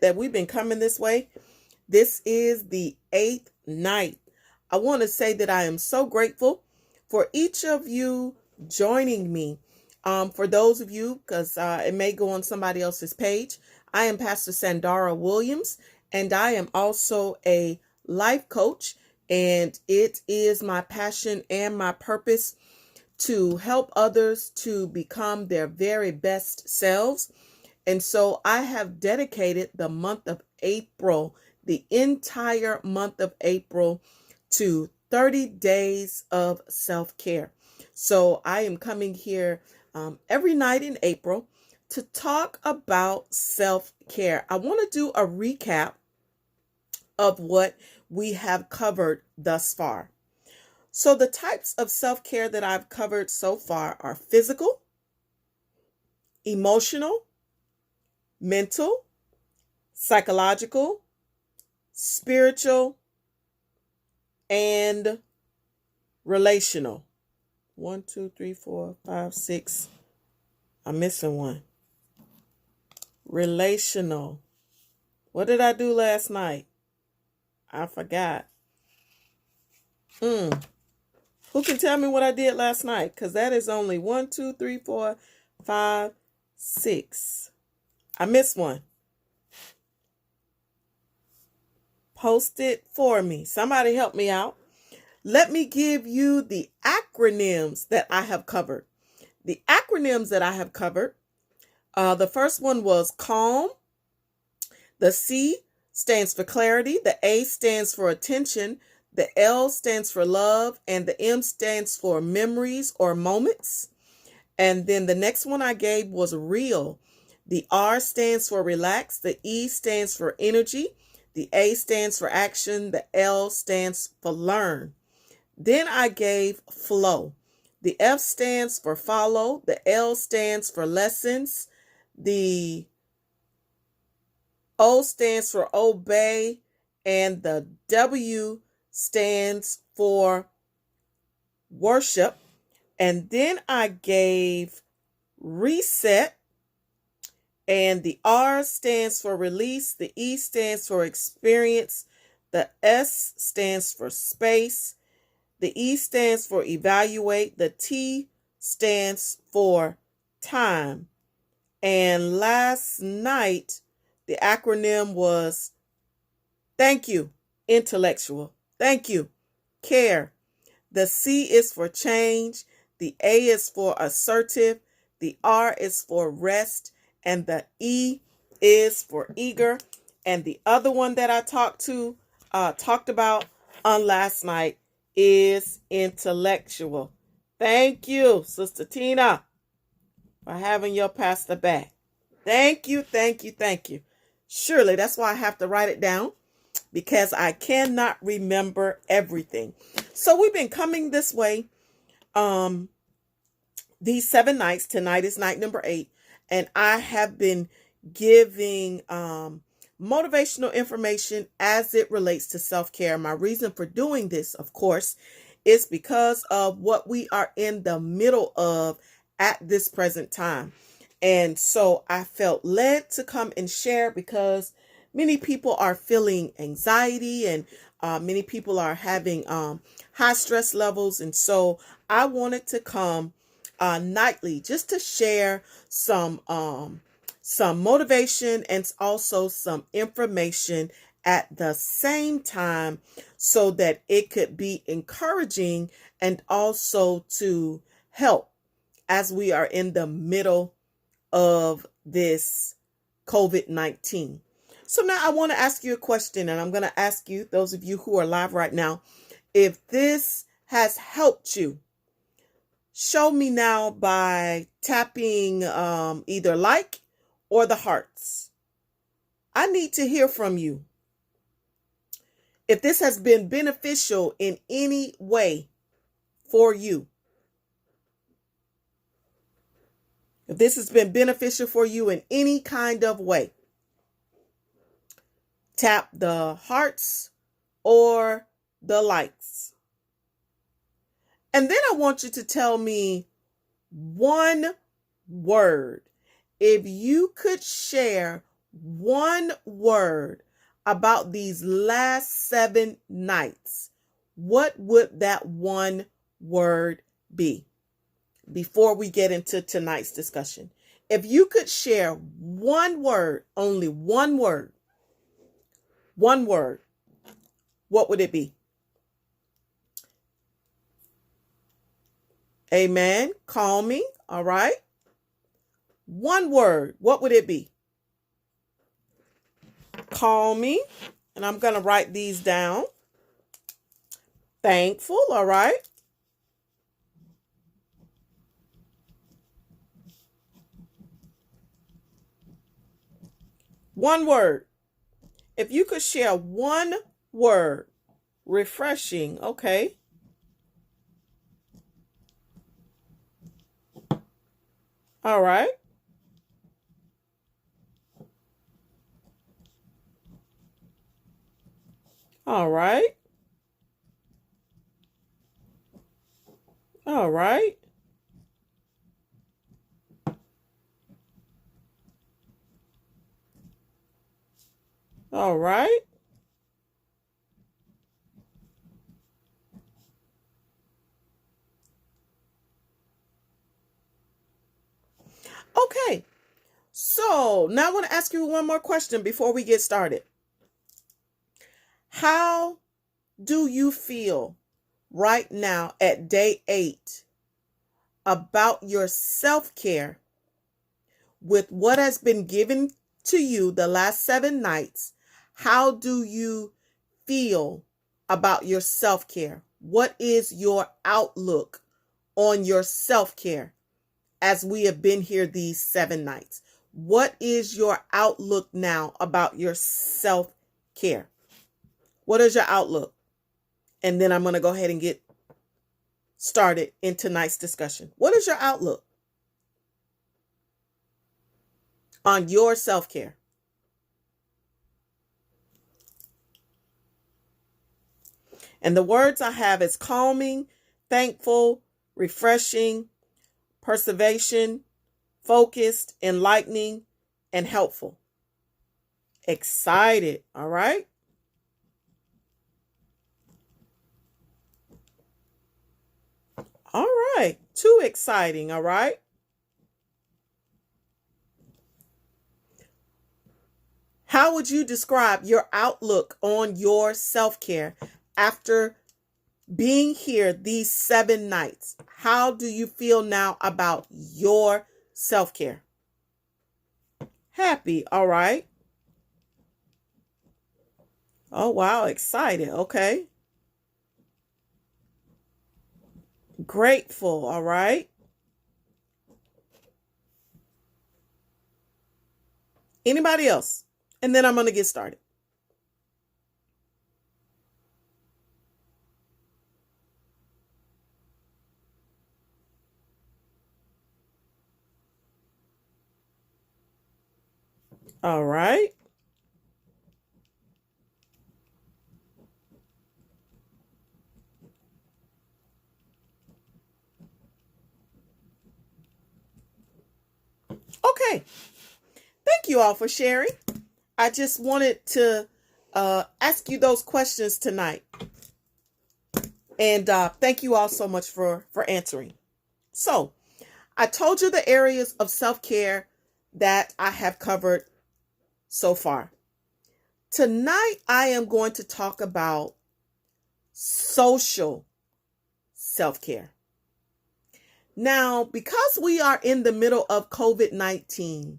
that we've been coming this way. This is the 8th night. I want to say that I am so grateful for each of you joining me. For those of you, because it may go on somebody else's page, I am Pastor Sandara Williams, and I am also a life coach, and it is my passion and my purpose to help others to become their very best selves. And so I have dedicated the month of April, the entire month of April, to 30 days of self-care. So I am coming here every night in April to talk about self-care. I want to do a recap of what we have covered thus far. So the types of self-care that I've covered so far are physical, emotional, mental, psychological, spiritual, and relational. 1, 2, 3, 4, 5, 6. I'm missing one. Relational. What did I do last night? I forgot. Who can tell me what I did last night? Because that is only 1, 2, 3, 4, 5, 6. I missed one. Post it for me. Somebody help me out. Let me give you the acronyms that I have covered. The acronyms that I have covered. The first one was CALM. The C stands for clarity. The A stands for attention. The L stands for love, and the M stands for memories or moments. And then the next one I gave was real. The R stands for relax. The E stands for energy. The A stands for action. The L stands for learn. Then I gave flow. The F stands for follow. The L stands for lessons. The O stands for obey. And the W stands for worship. And then I gave reset, and the R stands for release, the E stands for experience, the S stands for space, the E stands for evaluate, the T stands for time. And last night, the acronym was thank you, intellectual. Thank you, care. The C is for change. The A is for assertive. The R is for rest. And the E is for eager. And the other one that I talked about on last night is intellectual. Thank you, Sister Tina, for having your pastor back. Thank you, thank you, thank you. Surely that's why I have to write it down, because I cannot remember everything. So we've been coming this way these 7 nights. Tonight is night number 8. And I have been giving motivational information as it relates to self-care. My reason for doing this, of course, is because of what we are in the middle of at this present time. And so I felt led to come and share, because many people are feeling anxiety, and many people are having high stress levels. And so I wanted to come nightly just to share some motivation and also some information at the same time, so that it could be encouraging and also to help as we are in the middle of this COVID-19. So now I want to ask you a question, and I'm going to ask you, those of you who are live right now, if this has helped you. Show me now by tapping either like or the hearts. I need to hear from you. If this has been beneficial in any way for you. If this has been beneficial for you in any kind of way. Tap the hearts or the likes. And then I want you to tell me one word. If you could share one word about these last 7 nights, what would that one word be? Before we get into tonight's discussion, if you could share one word, only one word, what would it be? Amen. Calming. All right. One word, what would it be? Calming. And I'm going to write these down. Thankful. All right. One word. If you could share one word, refreshing. Okay. All right. All right. All right. All right. Okay. So now I want to ask you one more question before we get started. How do you feel right now at day 8 about your self-care with what has been given to you the last 7 nights? How do you feel about your self-care? What is your outlook on your self-care as we have been here these 7 nights? What is your outlook now about your self-care? What is your outlook? And then I'm going to go ahead and get started in tonight's discussion. What is your outlook on your self-care? And the words I have is calming, thankful, refreshing, preservation, focused, enlightening, and helpful. Excited, all right? All right, too exciting, all right? How would you describe your outlook on your self-care after being here these 7 nights? How do you feel now about your self-care? Happy, all right? Oh, wow, excited, okay. Grateful, all right? Anybody else? And then I'm going to get started. All right. Okay. Thank you all for sharing. I just wanted to ask you those questions tonight. And thank you all so much for answering. So, I told you the areas of self-care that I have covered so far. Tonight, I am going to talk about social self-care. Now, because we are in the middle of COVID-19,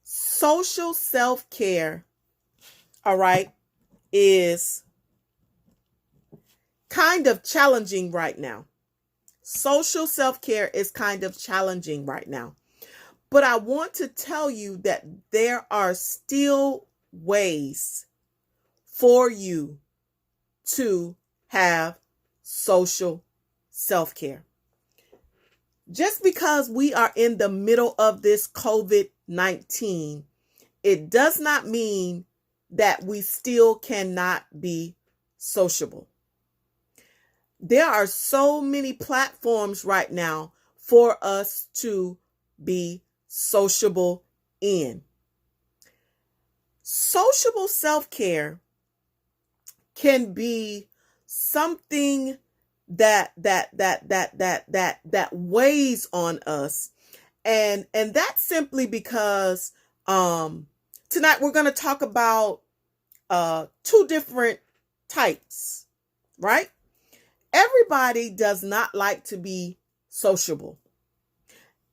social self-care, all right, is kind of challenging right now. Social self-care is kind of challenging right now. But I want to tell you that there are still ways for you to have social self-care. Just because we are in the middle of this COVID-19, it does not mean that we still cannot be sociable. There are so many platforms right now for us to be sociable in. Sociable self-care can be something that weighs on us, and that's simply because tonight we're going to talk about two different types, right? Everybody does not like to be sociable.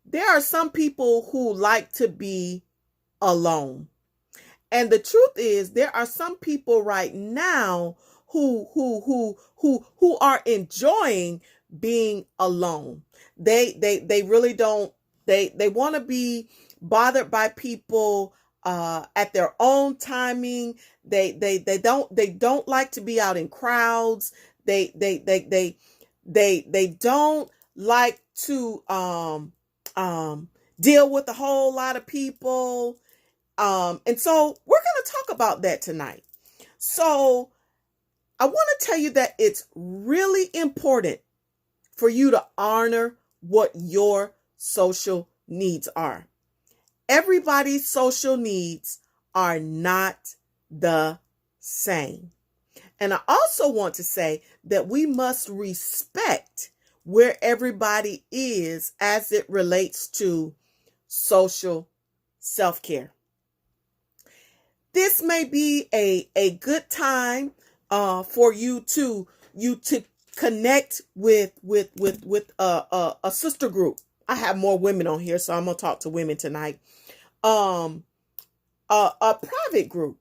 There are some people who like to be alone. And the truth is, there are some people right now who are enjoying being alone. They really don't. They want to be bothered by people at their own timing. They don't like to be out in crowds. They don't like to deal with a whole lot of people. And so we're going to talk about that tonight. So I want to tell you that it's really important for you to honor what your social needs are. Everybody's social needs are not the same. And I also want to say that we must respect where everybody is as it relates to social self-care. This may be a good time for you to connect with a sister group. I have more women on here, so I'm gonna talk to women tonight. A private group,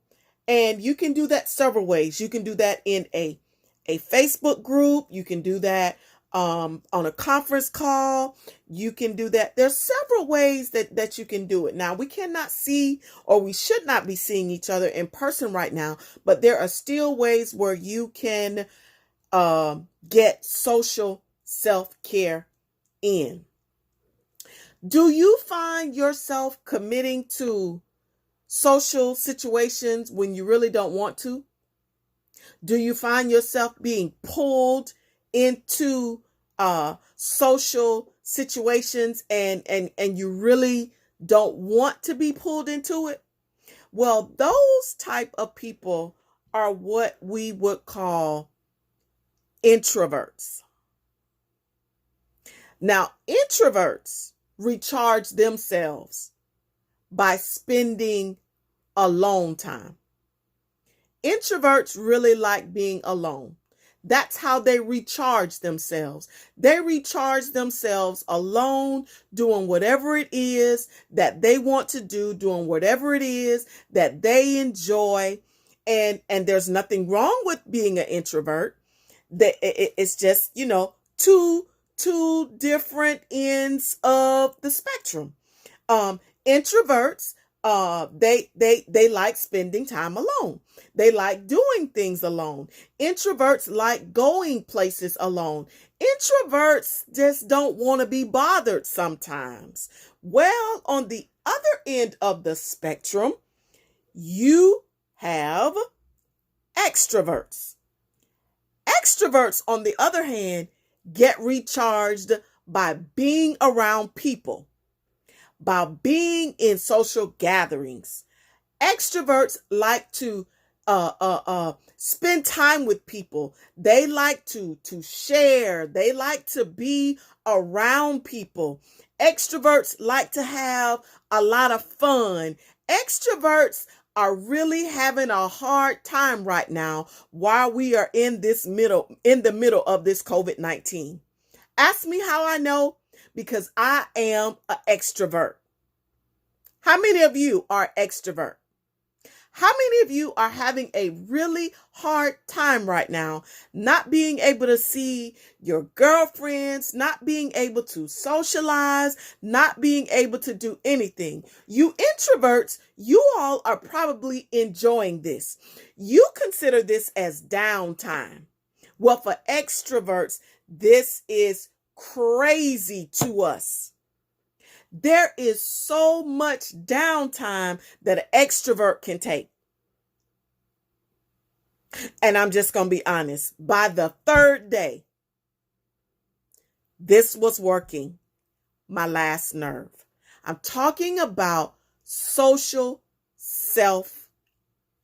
and you can do that several ways. You can do that in a Facebook group. You can do that on a conference call. You can do that. There's several ways that you can do it. Now, we cannot see, or we should not be seeing each other in person right now, but there are still ways where you can get social self-care in. Do you find yourself committing to social situations when you really don't want to? Do you find yourself being pulled into social situations and you really don't want to be pulled into it? Well, those type of people are what we would call introverts. Now, introverts recharge themselves by spending alone time. Introverts really like being alone. That's how they recharge themselves. They recharge themselves alone, doing whatever it is that they want to do, doing whatever it is that they enjoy. And there's nothing wrong with being an introvert. It's just, two different ends of the spectrum. Introverts, they like spending time alone. They like doing things alone. Introverts like going places alone. Introverts just don't want to be bothered sometimes. Well, on the other end of the spectrum, you have extroverts. Extroverts, on the other hand, get recharged by being around people, by being in social gatherings. Extroverts like to spend time with people. They like to share. They like to be around people. Extroverts like to have a lot of fun. Extroverts are really having a hard time right now while we are in the middle of this COVID-19. Ask me how I know, because I am an extrovert. How many of you are extrovert? How many of you are having a really hard time right now, not being able to see your girlfriends, not being able to socialize, not being able to do anything? You introverts, you all are probably enjoying this. You consider this as downtime. Well, for extroverts, this is crazy to us. There is so much downtime that an extrovert can take. And I'm just going to be honest. By the third day, this was working my last nerve. I'm talking about social self-care.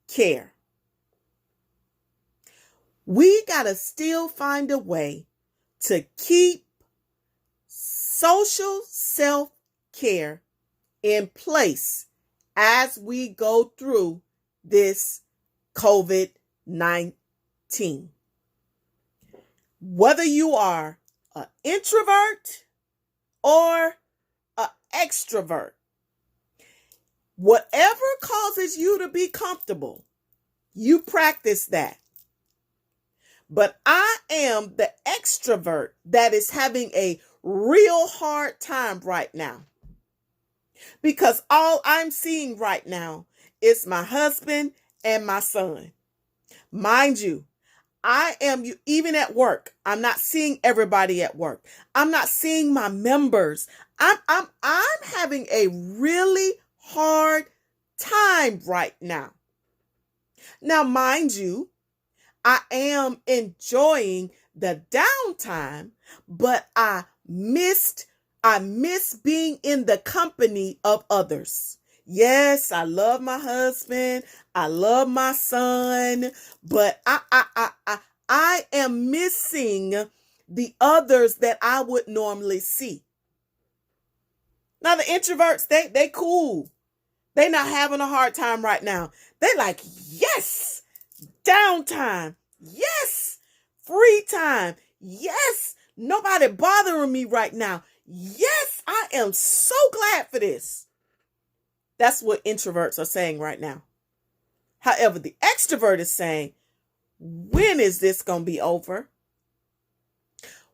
care. We got to still find a way to keep social self-care in place as we go through this COVID-19. Whether you are an introvert or an extrovert, whatever causes you to be comfortable, you practice that. But I am the extrovert that is having a real hard time right now, because all I'm seeing right now is my husband and my son. Mind you, even at work, I'm not seeing everybody at work. I'm not seeing my members. I'm having a really hard time right now. Now, mind you, I am enjoying the downtime, but I miss being in the company of others. Yes, I love my husband. I love my son, but I am missing the others that I would normally see. Now the introverts, they cool. They not having a hard time right now. They like, yes, downtime. Yes, free time. Yes, nobody bothering me right now. Yes, I am so glad for this. That's what introverts are saying right now. However, the extrovert is saying, when is this going to be over?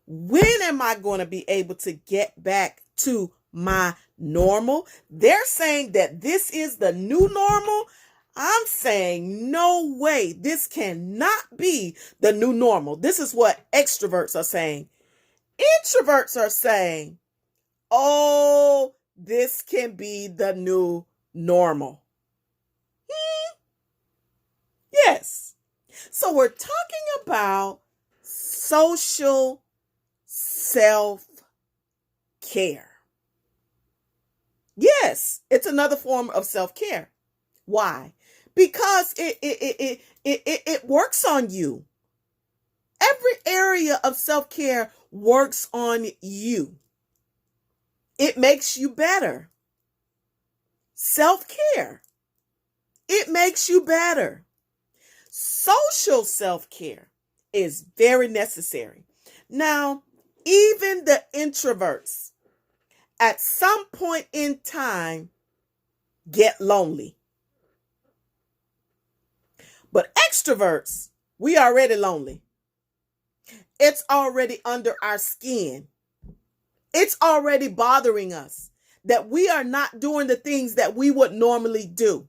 When am I going to be able to get back to my normal? They're saying that this is the new normal. I'm saying, no way. This cannot be the new normal. This is what extroverts are saying. Introverts are saying, oh, this can be the new normal. Yes. So we're talking about social self-care. Yes, it's another form of self-care. Why? Because it works on you. Every area of self-care works on you. It makes you better. Self-care. It makes you better. Social self-care is very necessary. Now, even the introverts at some point in time get lonely. But extroverts, we already lonely. It's already under our skin. It's already bothering us that we are not doing the things that we would normally do.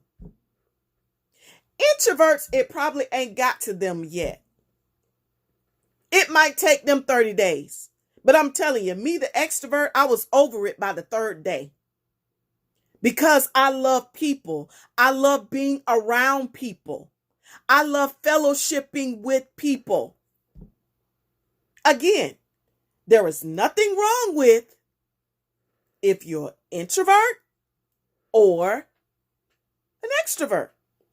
Introverts, it probably ain't got to them yet. It might take them 30 days. But I'm telling you, me, the extrovert, I was over it by the third day. Because I love people. I love being around people. I love fellowshipping with people. Again, there is nothing wrong with if you're an introvert or an extrovert.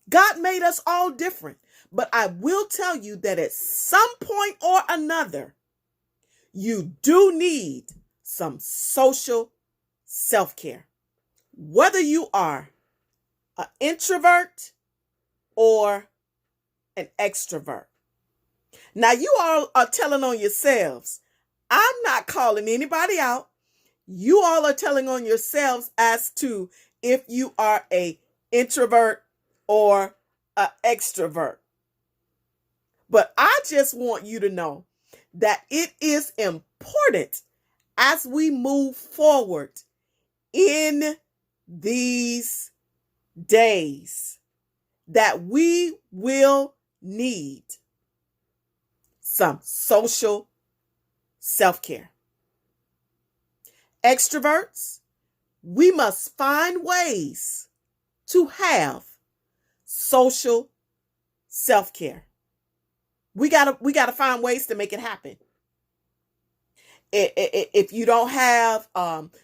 God made us all different. But I will tell you that at some point or another, you do need some social self-care. Whether you are an introvert or an extrovert. Now, you all are telling on yourselves. I'm not calling anybody out. You all are telling on yourselves as to if you are an introvert or an extrovert. But I just want you to know that it is important as we move forward in these days that we will need some social self-care. Extroverts, we must find ways to have social self-care. We gotta find ways to make it happen. If you don't have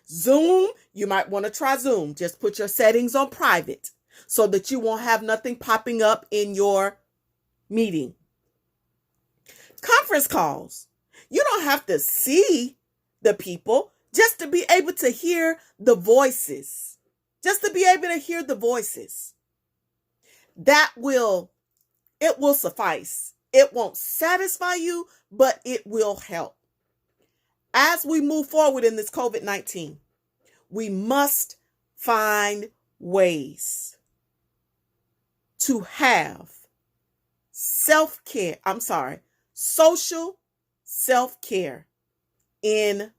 Zoom, you might want to try Zoom. Just put your settings on private. so that you won't have nothing popping up in your meeting. Conference calls. You don't have to see the people, just to be able to hear the voices. Just to be able to hear the voices. It will suffice. It won't satisfy you, but it will help. As we move forward in this COVID-19, we must find ways to have social self-care in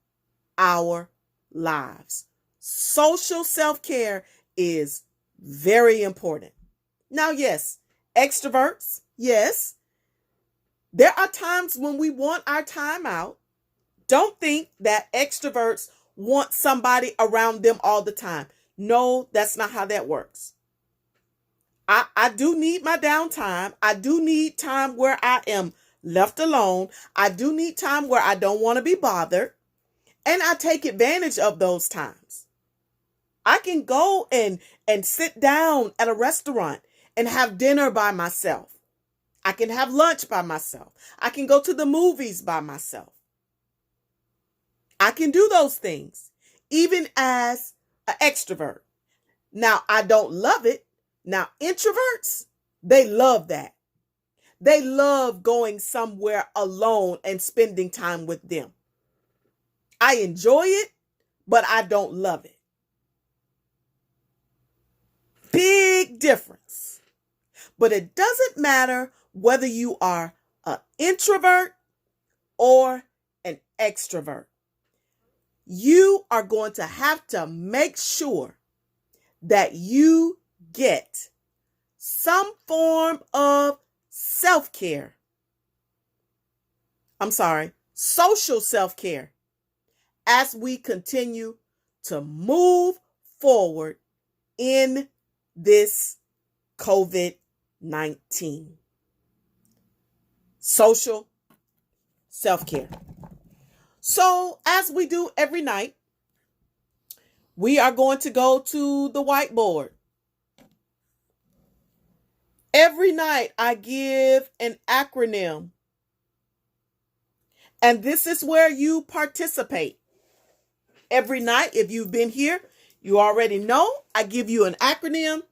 our lives. Social self-care is very important. Now, yes, extroverts, yes, there are times when we want our time out. Don't think that extroverts want somebody around them all the time. No, that's not how that works. I do need my downtime. I do need time where I am left alone. I do need time where I don't want to be bothered. And I take advantage of those times. I can go and sit down at a restaurant and have dinner by myself. I can have lunch by myself. I can go to the movies by myself. I can do those things, even as an extrovert. Now, I don't love it. Now, introverts, they love that. They love going somewhere alone and spending time with them. I enjoy it, but I don't love it. Big difference. But it doesn't matter whether you are an introvert or an extrovert. You are going to have to make sure that you get some form of self-care. Social self-care as we continue to move forward in this COVID-19. Social self-care. So, as we do every night, we are going to go to the whiteboard. Every night I give an acronym. And this is where you participate. Every night, if you've been here, you already know I give you an acronym.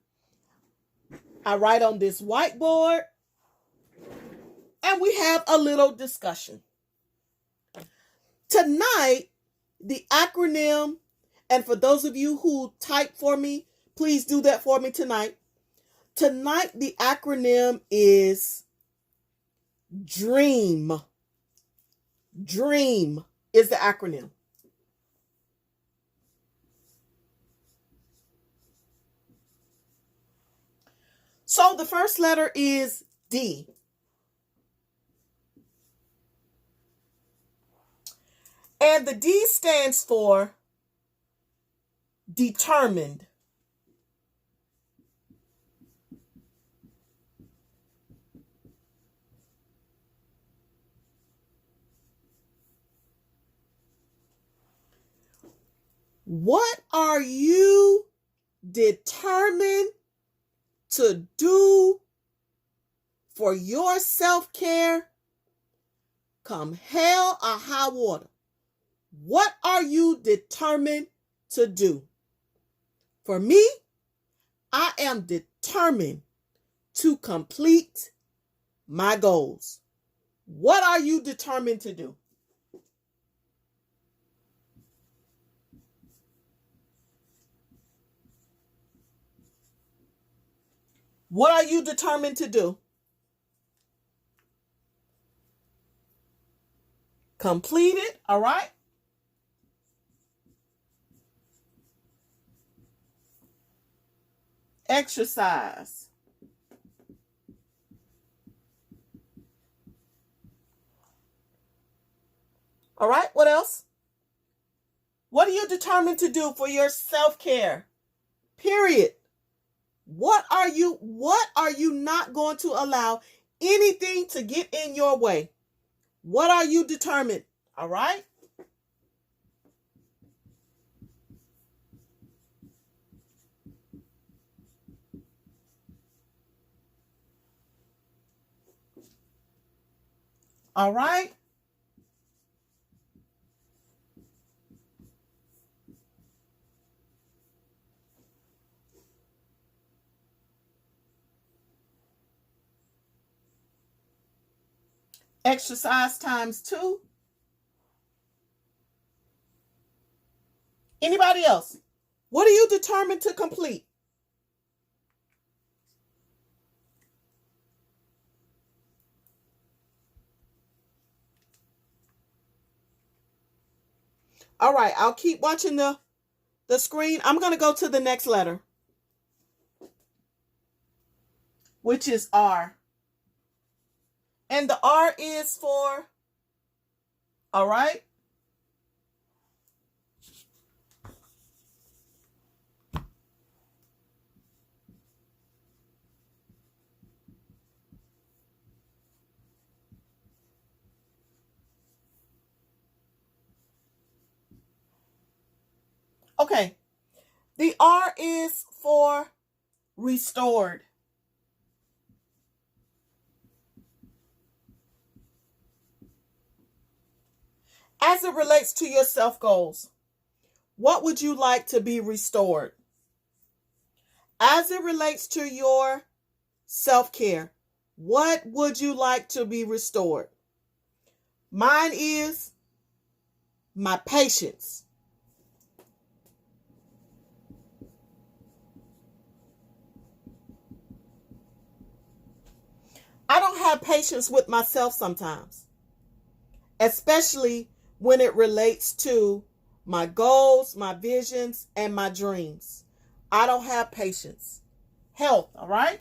I write on this whiteboard and we have a little discussion. Tonight, the acronym, and for those of you who type for me, please do that for me tonight. Tonight, the acronym is DREAM. DREAM is the acronym. So the first letter is D. And the D stands for determined. What are you determined to do for your self-care come hell or high water? What are you determined to do? For me, I am determined to complete my goals. What are you determined to do? What are you determined to do? Complete it, all right? Exercise. All right, what else? What are you determined to do for your self-care? Period. What are you not going to allow anything to get in your way? What are you determined? All right? All right. Exercise times 2. Anybody else? What are you determined to complete? All right, I'll keep watching the screen. I'm going to go to the next letter, which is R. And the R is for, all right. Okay. The R is for restored. As it relates to your self goals, what would you like to be restored? As it relates to your self-care, what would you like to be restored? Mine is my patience. I don't have patience with myself sometimes, especially when it relates to my goals, my visions, and my dreams. I don't have patience. Health, all right?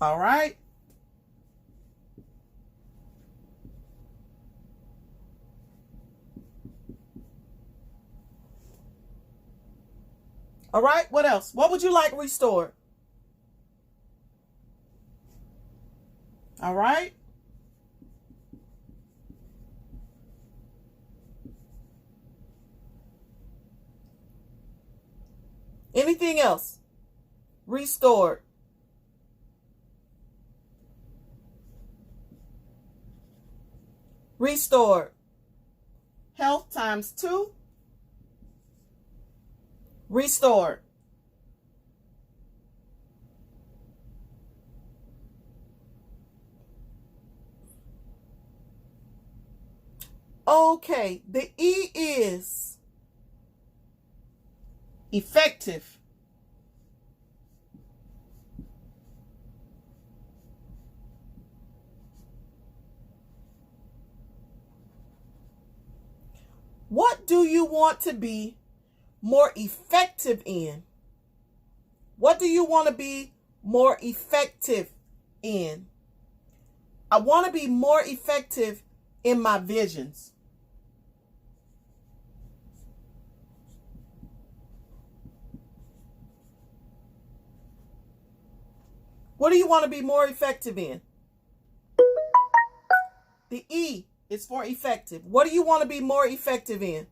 All right. All right. What else? What would you like restored? All right. Anything else? Restored. Restored. Health times 2. Restored. Okay. The E is effective. What do you want to be more effective in? What do you want to be more effective in? I want to be more effective in my visions. What do you want to be more effective in? The E is for effective. What do you want to be more effective in?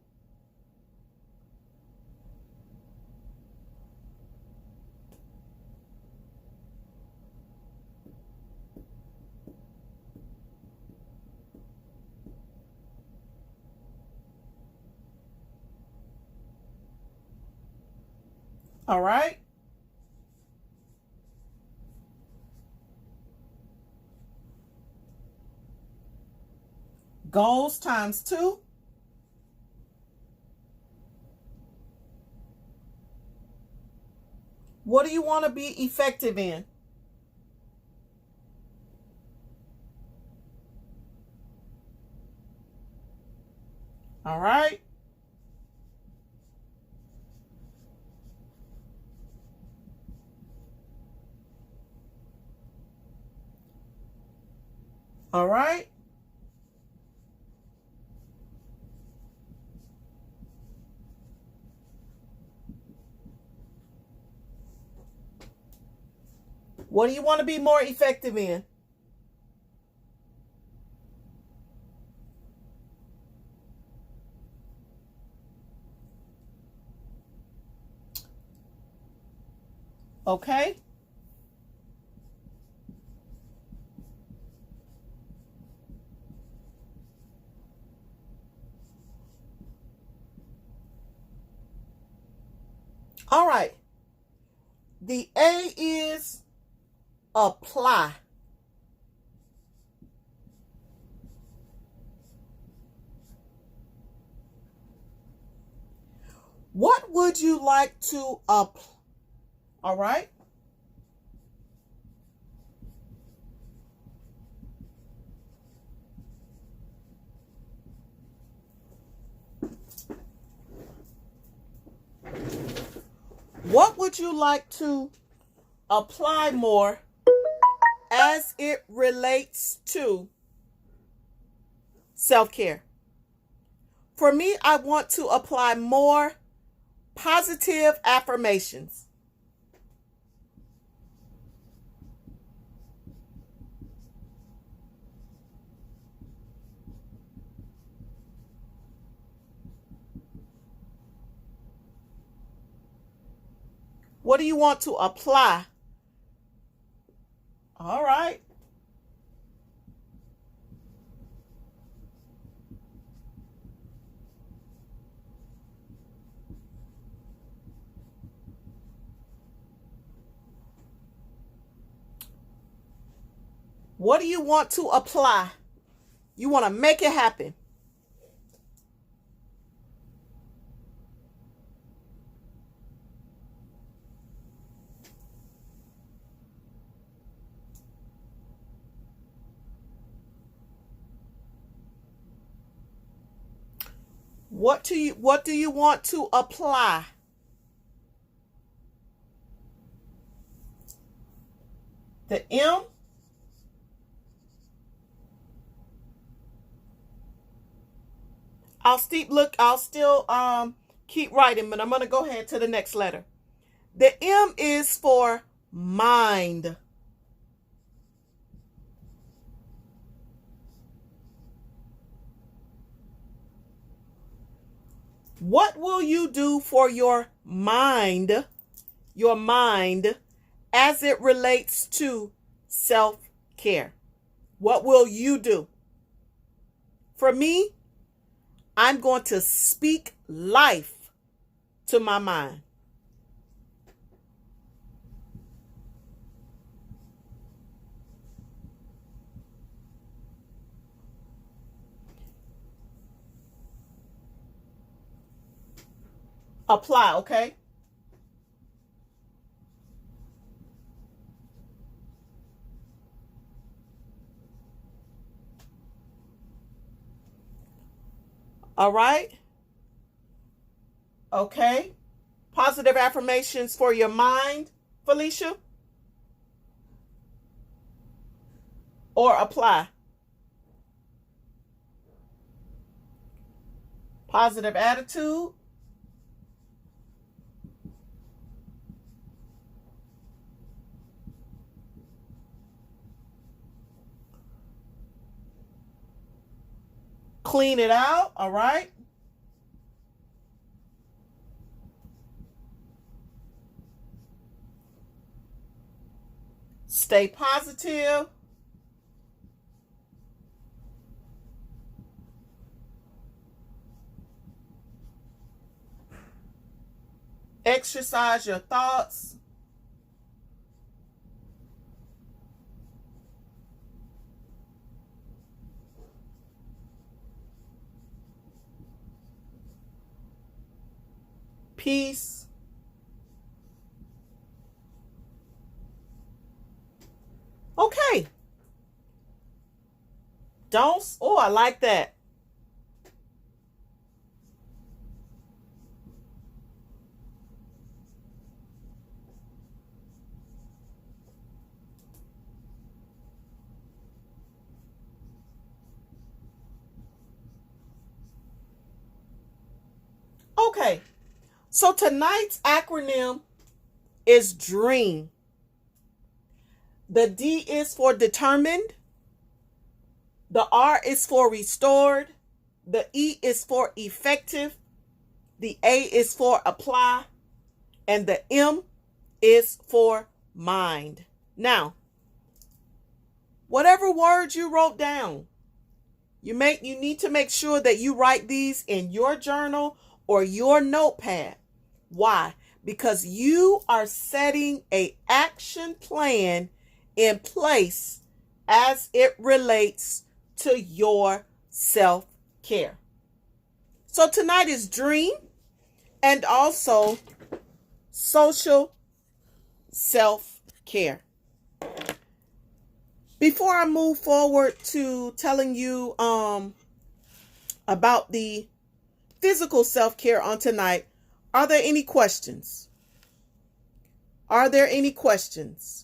All right. Goals times 2. What do you want to be effective in? All right. All right. What do you want to be more effective in? Okay? All right. The A is apply. What would you like to apply? All right. What would you like to apply more as it relates to self-care? For me, I want to apply more positive affirmations. What do you want to apply? All right. What do you want to apply? You want to make it happen. What do you want to apply? The M. I'll still keep writing, but I'm going to go ahead to the next letter. The M is for mind. What will you do for your mind, as it relates to self-care? What will you do? For me, I'm going to speak life to my mind. Apply, okay? All right? Okay. Positive affirmations for your mind, Felicia? Or apply? Positive attitude? Clean it out, all right? Stay positive. Exercise your thoughts. Peace. Okay. I like that. Okay. So tonight's acronym is DREAM. The D is for determined. The R is for restored. The E is for effective. The A is for apply. And the M is for mind. Now, whatever words you wrote down, you need to make sure that you write these in your journal or your notepad. Why? Because you are setting an action plan in place as it relates to your self-care. So tonight is dream and also social self-care. Before I move forward to telling you about the physical self-care on tonight, are there any questions? Are there any questions?